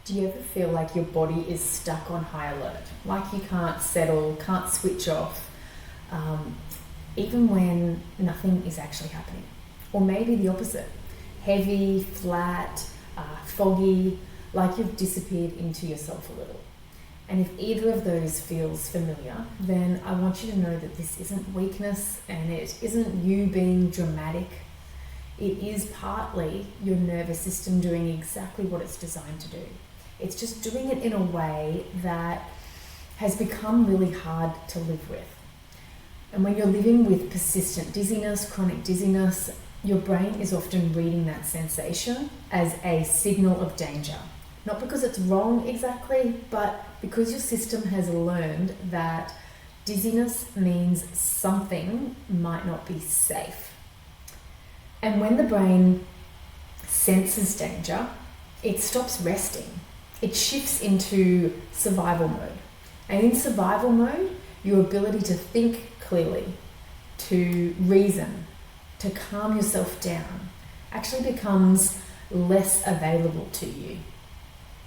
Do you ever feel like your body is stuck on high alert? Like you can't settle, can't switch off, even when nothing is actually happening? Or maybe the opposite, heavy, flat, foggy, like you've disappeared into yourself a little. And if either of those feels familiar, then I want you to know that this isn't weakness and it isn't you being dramatic. It is partly your nervous system doing exactly what it's designed to do. It's just doing it in a way that has become really hard to live with. And when you're living with persistent dizziness, chronic dizziness, your brain is often reading that sensation as a signal of danger. Not because it's wrong exactly, but because your system has learned that dizziness means something might not be safe. And when the brain senses danger, it stops resting. It shifts into survival mode. And in survival mode, your ability to think clearly, to reason, to calm yourself down, actually becomes less available to you.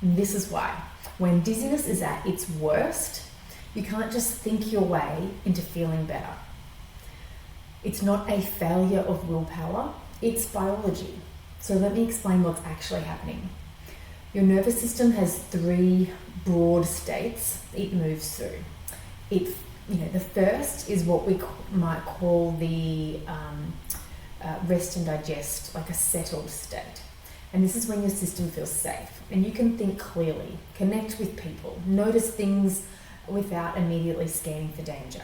And this is why, when dizziness is at its worst, you can't just think your way into feeling better. It's not a failure of willpower, it's biology. So let me explain what's actually happening. Your nervous system has 3 broad states it moves through. The first is what we might call the rest and digest, like a settled state. And this is when your system feels safe and you can think clearly, connect with people, notice things without immediately scanning for danger.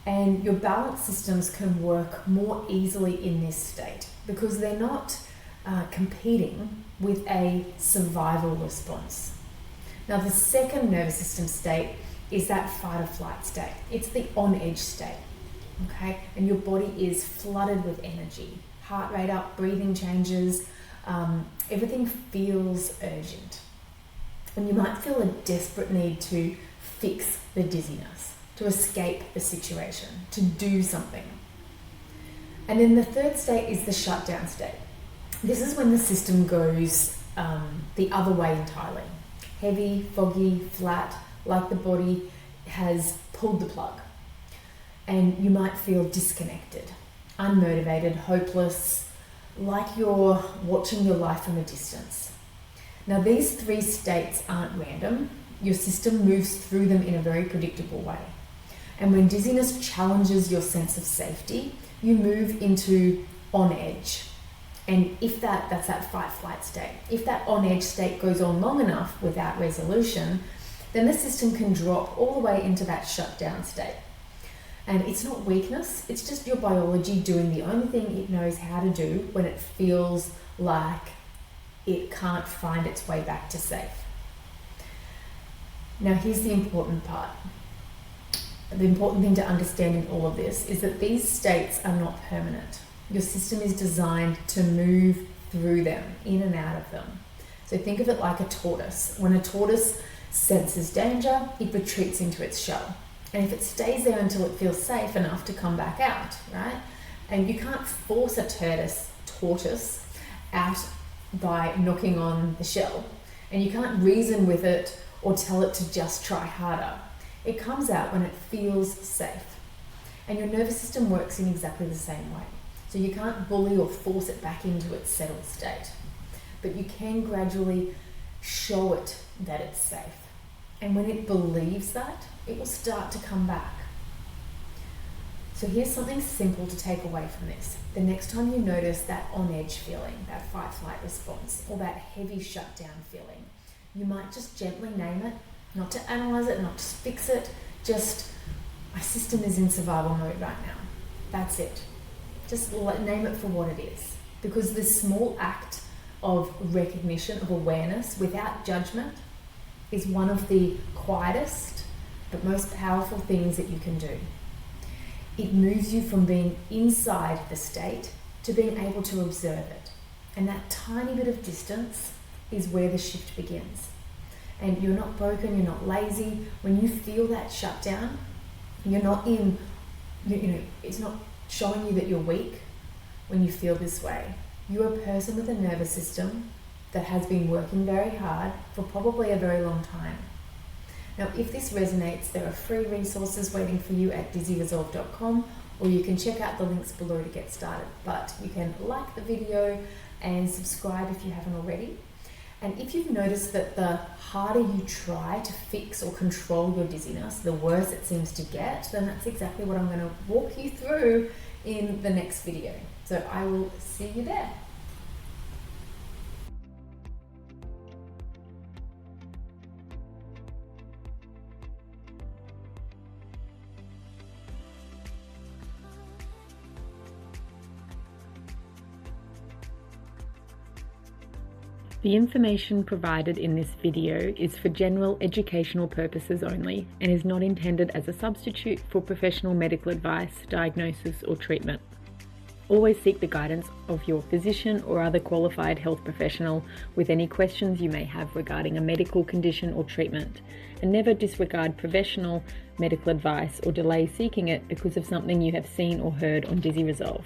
And your balance systems can work more easily in this state because they're not competing with a survival response. Now, the second nervous system state is that fight or flight state. It's the on-edge state, okay? And your body is flooded with energy, heart rate up, breathing changes, everything feels urgent. And you might feel a desperate need to fix the dizziness, to escape the situation, to do something. And then the third state is the shutdown state. This is when the system goes the other way entirely. Heavy, foggy, flat, like the body has pulled the plug. And you might feel disconnected, unmotivated, hopeless, like you're watching your life from a distance. Now, these 3 states aren't random. Your system moves through them in a very predictable way. And when dizziness challenges your sense of safety, you move into on edge. And if that's that fight-flight state. If that on-edge state goes on long enough without resolution, then the system can drop all the way into that shutdown state. And it's not weakness, it's just your biology doing the only thing it knows how to do when it feels like it can't find its way back to safe. Now, here's the important part. The important thing to understand in all of this is that these states are not permanent. Your system is designed to move through them, in and out of them. So think of it like a tortoise. When a tortoise senses danger, it retreats into its shell. And if it stays there until it feels safe enough to come back out, right? And you can't force a tortoise out by knocking on the shell. And you can't reason with it or tell it to just try harder. It comes out when it feels safe. And your nervous system works in exactly the same way. So you can't bully or force it back into its settled state. But you can gradually show it that it's safe. And when it believes that, it will start to come back. So here's something simple to take away from this. The next time you notice that on-edge feeling, that fight-flight response, or that heavy shutdown feeling, you might just gently name it, not to analyze it, not to fix it, just, my system is in survival mode right now. That's it. Just name it for what it is. Because this small act of recognition, of awareness, without judgment, is one of the quietest but most powerful things that you can do. It moves you from being inside the state to being able to observe it. And that tiny bit of distance is where the shift begins. And you're not broken, you're not lazy. When you feel that shutdown, you're not in, it's not showing you that you're weak when you feel this way. You're a person with a nervous system that has been working very hard for probably a very long time. Now, if this resonates, there are free resources waiting for you at dizzyresolve.com, or you can check out the links below to get started. But you can like the video and subscribe if you haven't already. And if you've noticed that the harder you try to fix or control your dizziness, the worse it seems to get, then that's exactly what I'm going to walk you through in the next video. So I will see you there. The information provided in this video is for general educational purposes only and is not intended as a substitute for professional medical advice, diagnosis or treatment. Always seek the guidance of your physician or other qualified health professional with any questions you may have regarding a medical condition or treatment, and never disregard professional medical advice or delay seeking it because of something you have seen or heard on Dizzy Resolve.